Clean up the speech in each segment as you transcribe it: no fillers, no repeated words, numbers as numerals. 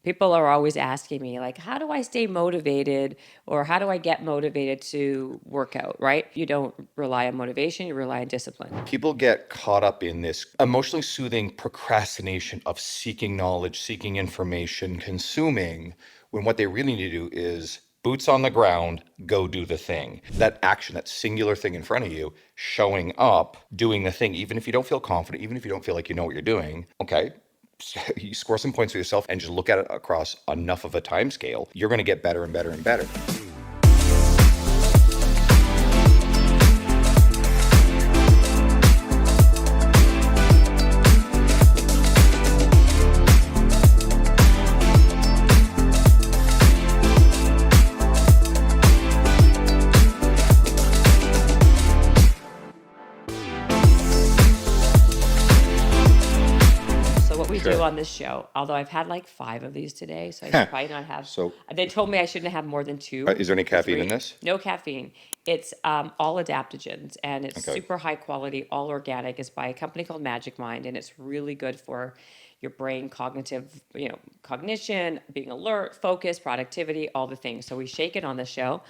People are always asking me, like, how do I stay motivated or how do I get motivated to work out, right? You don't rely on motivation, you rely on discipline. People get caught up in this emotionally soothing procrastination of seeking knowledge, seeking information, consuming, when what they really need to do is boots on the ground, go do the thing. That action, that singular thing in front of you, showing up, doing the thing, even if you don't feel confident, even if you don't feel like you know what you're doing, okay, you score some points for yourself and just look at it across enough of a time scale, you're going to get better and better and better. Do on this show, although I've had like 5 of these today, so I should probably not have. So they told me I shouldn't have more than 2. Is there any caffeine in this? No caffeine. It's all adaptogens, and it's super high quality, all organic. It's by a company called Magic Mind, and it's really good for your brain, cognitive, cognition, being alert, focus, productivity, all the things. So we shake it on the show,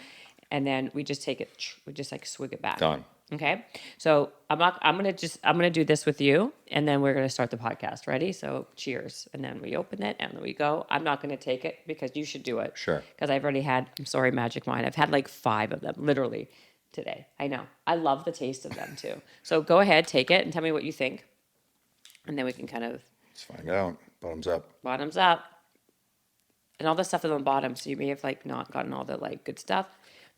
and then we just take it. We just like swig it back. Done. Okay, so I'm gonna do this with you, and then we're gonna start the podcast. Ready? So cheers, and then we open it, and then we go. I'm not gonna take it because you should do it. Sure. Because I've already had. I'm sorry, Magic Mind. I've had like 5 of them, literally, today. I know. I love the taste of them too. So go ahead, take it, and tell me what you think, and then we can kind of. Let's find out. Bottoms up. Bottoms up, and all the stuff on the bottom. So you may have like not gotten all the like good stuff.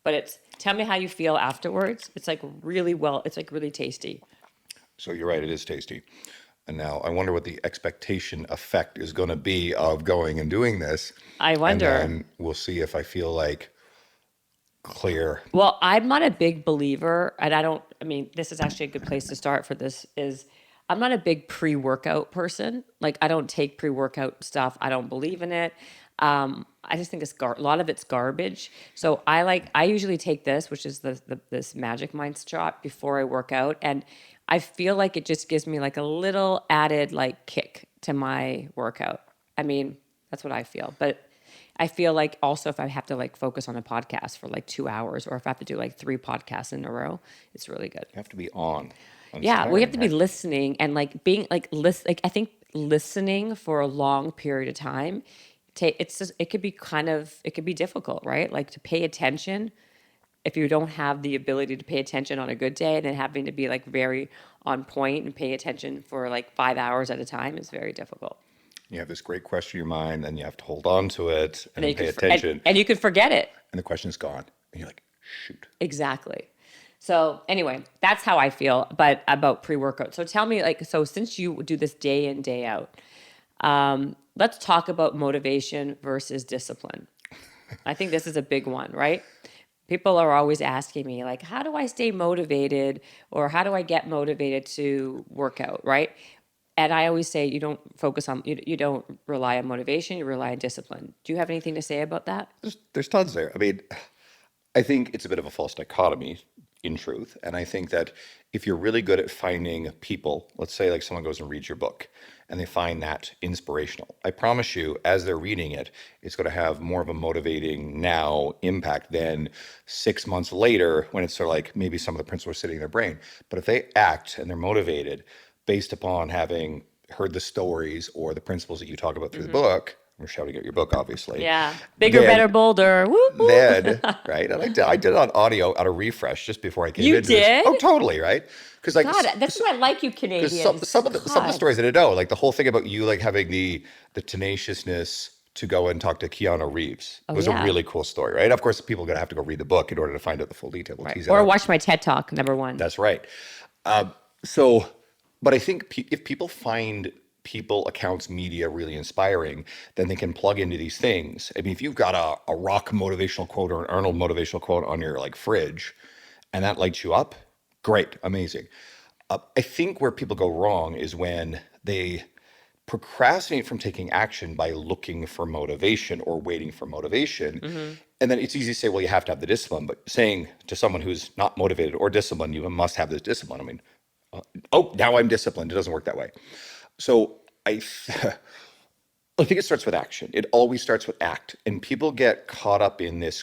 But it's, tell me how you feel afterwards. It's like really it's like really tasty. So you're right, it is tasty. And now I wonder what the expectation effect is going to be of going and doing this. I wonder. And then we'll see if I feel like clear. Well, I'm not a big believer, and this is actually a good place to start for this, is I'm not a big pre-workout person. Like, I don't take pre-workout stuff. I don't believe in it. I just think a lot of it's garbage. So I usually take this, which is this Magic Mind shot before I work out. And I feel like it just gives me like a little added like kick to my workout. I mean, that's what I feel. But I feel like also if I have to like focus on a podcast for like 2 hours, or if I have to do like 3 podcasts in a row, it's really good. You have to be on. Yeah, we have to be listening and like being like I think listening for a long period of time. It could be difficult, right? Like to pay attention if you don't have the ability to pay attention on a good day, and then having to be like very on point and pay attention for like 5 hours at a time is very difficult. You have this great question in your mind, and you have to hold on to it and then pay attention. And you could forget it. And the question's gone. And you're like, shoot. Exactly. So anyway, that's how I feel about pre-workout. So tell me, like, so since you do this day in, day out, let's talk about motivation versus discipline. I think this is a big one, right? People are always asking me, like, how do I stay motivated or how do I get motivated to work out, right? And I always say you don't rely on motivation, you rely on discipline. Do you have anything to say about that? There's tons there. I mean, I think it's a bit of a false dichotomy in truth. And I think that if you're really good at finding people, let's say like someone goes and reads your book and they find that inspirational, I promise you, as they're reading it, it's going to have more of a motivating now impact than 6 months later when it's sort of like maybe some of the principles are sitting in their brain. But if they act and they're motivated based upon having heard the stories or the principles that you talk about through the book, we're shouting at your book, obviously. Yeah. Bigger, better, bolder. Woo-hoo. Then, right? I did it on audio at a refresh just before I came into this. You did? Oh, totally, right? Because like, God, that's why I like you Canadians. Some of the stories I didn't know, like the whole thing about you like having the tenaciousness to go and talk to Keanu Reeves was a really cool story, right? Of course, people are going to have to go read the book in order to find out the full detail. Right. Or watch my TED Talk, #1. That's right. But I think if people find people, accounts, media really inspiring, then they can plug into these things. I mean, if you've got a rock motivational quote or an Arnold motivational quote on your like fridge and that lights you up, great, amazing. I think where people go wrong is when they procrastinate from taking action by looking for motivation or waiting for motivation. Mm-hmm. And then it's easy to say, well, you have to have the discipline, but saying to someone who's not motivated or disciplined, you must have this discipline. I mean, now I'm disciplined. It doesn't work that way. So I think it starts with action. It always starts with act. And people get caught up in this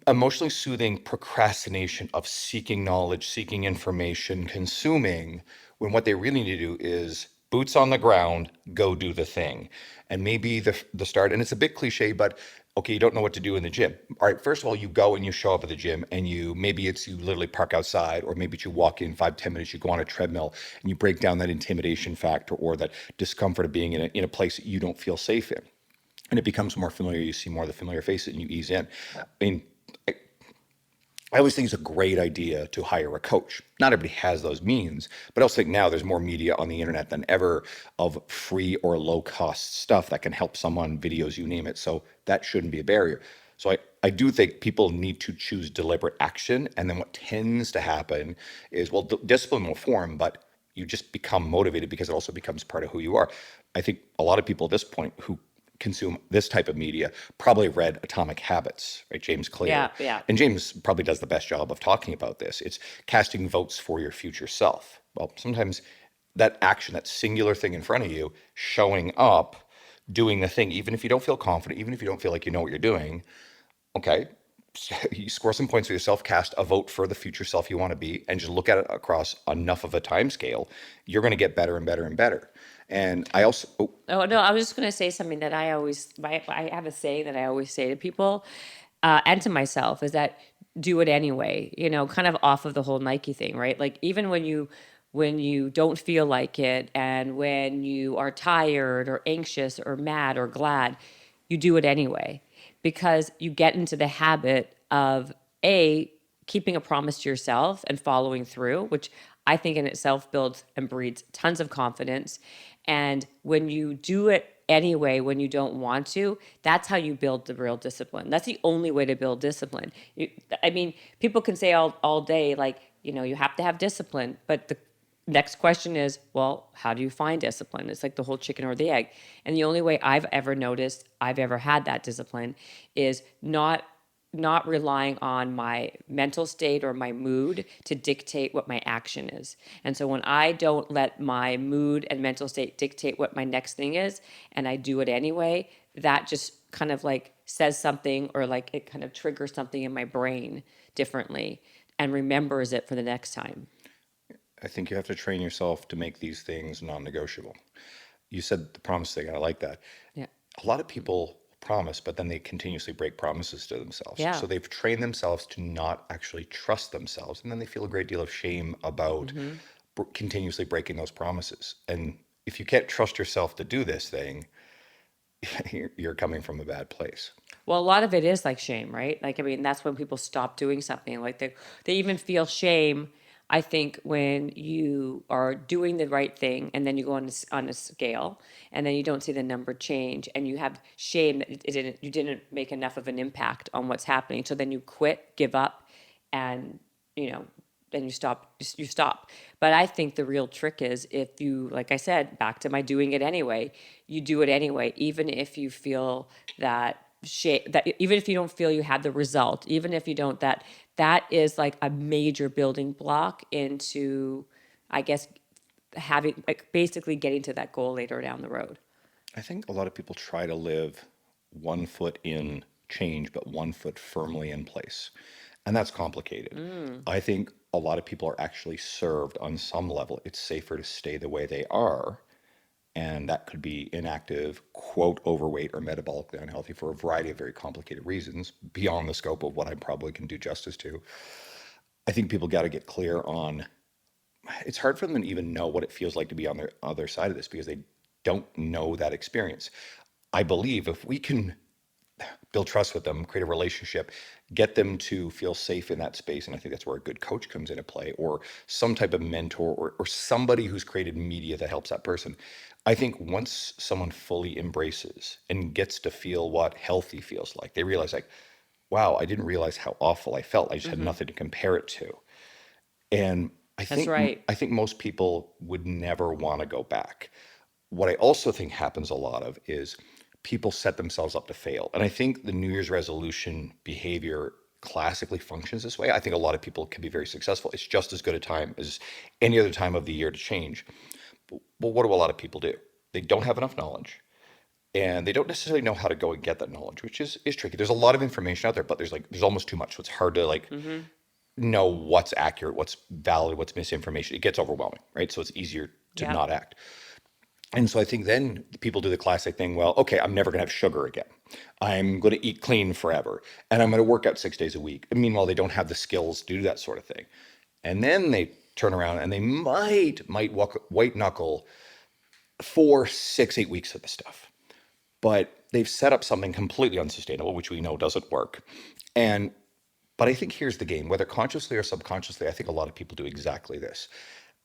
emotionally soothing procrastination of seeking knowledge, seeking information, consuming, when what they really need to do is boots on the ground, go do the thing. And maybe the start, and it's a bit cliche, but okay, you don't know what to do in the gym. All right, first of all, you go and you show up at the gym and maybe it's you literally park outside, or maybe it's you walk in 5, 10 minutes, you go on a treadmill and you break down that intimidation factor or that discomfort of being in a place that you don't feel safe in. And it becomes more familiar. You see more of the familiar faces and you ease in. I mean, I always think it's a great idea to hire a coach. Not everybody has those means, but I also think now there's more media on the internet than ever of free or low cost stuff that can help someone, videos, you name it. So that shouldn't be a barrier. So I do think people need to choose deliberate action. And then what tends to happen is, well, discipline will form, but you just become motivated because it also becomes part of who you are. I think a lot of people at this point who consume this type of media probably read Atomic Habits, right? James Clear. Yeah, yeah. And James probably does the best job of talking about this. It's casting votes for your future self. Well, sometimes that action, that singular thing in front of you, showing up, doing the thing, even if you don't feel confident, even if you don't feel like you know what you're doing, okay, you score some points for yourself, cast a vote for the future self you want to be, and just look at it across enough of a time scale, you're going to get better and better and better. And I also, Oh no, I was just going to say something that I have a saying that I always say to people, and to myself, is that do it anyway. You know, kind of off of the whole Nike thing, right? Like even when you don't feel like it, and when you are tired or anxious or mad or glad, you do it anyway, because you get into the habit of keeping a promise to yourself and following through, which I think in itself builds and breeds tons of confidence. And when you do it anyway, when you don't want to, that's how you build the real discipline. That's the only way to build discipline. I mean, people can say all day, like, you know, you have to have discipline. But the next question is, well, how do you find discipline? It's like the whole chicken or the egg. And the only way I've ever noticed I've ever had that discipline is not relying on my mental state or my mood to dictate what my action is. And so when I don't let my mood and mental state dictate what my next thing is, and I do it anyway, that just kind of like says something, or like it kind of triggers something in my brain differently and remembers it for the next time. I think you have to train yourself to make these things non-negotiable. You said the promise thing, and I like that. Yeah. A lot of people promise, but then they continuously break promises to themselves. Yeah. So they've trained themselves to not actually trust themselves. And then they feel a great deal of shame about continuously breaking those promises. And if you can't trust yourself to do this thing, you're coming from a bad place. Well, a lot of it is like shame, right? Like, I mean, that's when people stop doing something. Like they even feel shame, I think, when you are doing the right thing and then you go on a scale and then you don't see the number change, and you have shame that you didn't make enough of an impact on what's happening. So then you quit, give up, and, you know, then you stop. But I think the real trick is, if you, like I said, back to my doing it anyway, you do it anyway, even if you feel that shame, that even if you don't feel you had the result, even if you don't, that is like a major building block into, I guess, having, like, basically getting to that goal later down the road. I think a lot of people try to live one foot in change, but one foot firmly in place. And that's complicated. I think a lot of people are actually served on some level. It's safer to stay the way they are. And that could be inactive, quote, overweight, or metabolically unhealthy for a variety of very complicated reasons beyond the scope of what I probably can do justice to. I think people got to get clear on, it's hard for them to even know what it feels like to be on the other side of this because they don't know that experience. I believe if we can build trust with them, create a relationship, get them to feel safe in that space. And I think that's where a good coach comes into play, or some type of mentor, or somebody who's created media that helps that person. I think once someone fully embraces and gets to feel what healthy feels like, they realize, like, wow, I didn't realize how awful I felt. I just had nothing to compare it to. And That's right. I think most people would never want to go back. What I also think happens a lot of is people set themselves up to fail. And I think the New Year's resolution behavior classically functions this way. I think a lot of people can be very successful. It's just as good a time as any other time of the year to change. But what do a lot of people do? they don't have enough knowledge, and they don't necessarily know how to go and get that knowledge, which is tricky. There's a lot of information out there, but there's almost too much. So it's hard to like Mm-hmm. know what's accurate, what's valid, what's misinformation. It gets overwhelming, right? So it's easier to Yep. not act. And so I think then people do the classic thing, well, okay, I'm never going to have sugar again. I'm going to eat clean forever. And I'm going to work out 6 days a week. And meanwhile, they don't have the skills to do that sort of thing. And then they turn around and they might walk white knuckle 4, 6, 8 weeks of the stuff. But they've set up something completely unsustainable, which we know doesn't work. And but I think here's the game, whether consciously or subconsciously, I think a lot of people do exactly this.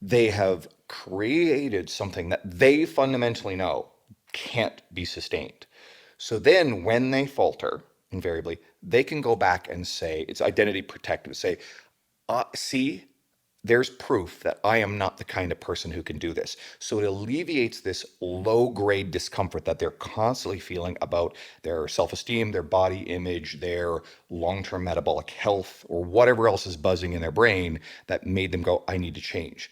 They have created something that they fundamentally know can't be sustained. So then when they falter, invariably, they can go back and say, it's identity protective, say, see, there's proof that I am not the kind of person who can do this. So it alleviates this low grade discomfort that they're constantly feeling about their self esteem, their body image, their long term metabolic health, or whatever else is buzzing in their brain that made them go, I need to change.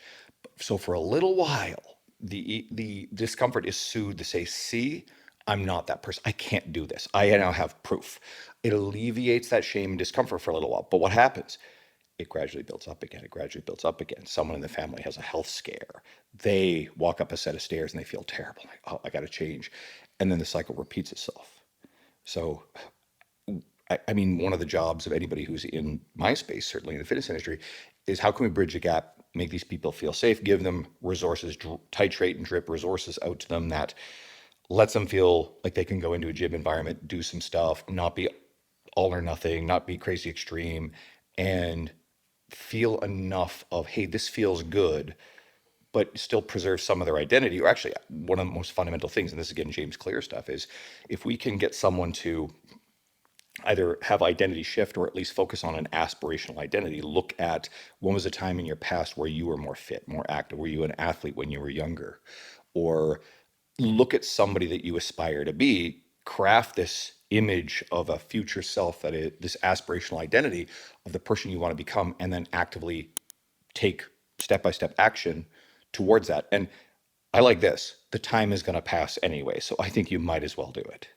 So for a little while, the discomfort is soothed to say, see, I'm not that person. I can't do this. I now have proof. It alleviates that shame and discomfort for a little while. But what happens? It gradually builds up again. It gradually builds up again. Someone in the family has a health scare. They walk up a set of stairs and they feel terrible. Like, oh, I got to change. And then the cycle repeats itself. So, I mean, one of the jobs of anybody who's in my space, certainly in the fitness industry, is how can we bridge the gap, make these people feel safe, give them resources, titrate and drip resources out to them that lets them feel like they can go into a gym environment, do some stuff, not be all or nothing, not be crazy extreme, and feel enough of, hey, this feels good, but still preserve some of their identity. Or actually, one of the most fundamental things, and this is again James Clear stuff, is if we can get someone to either have identity shift or at least focus on an aspirational identity, look at when was a time in your past where you were more fit, more active, were you an athlete when you were younger, or look at somebody that you aspire to be, craft this image of a future self, that is this aspirational identity of the person you want to become, and then actively take step by step action towards that. And I like this, the time is going to pass anyway, so I think you might as well do it.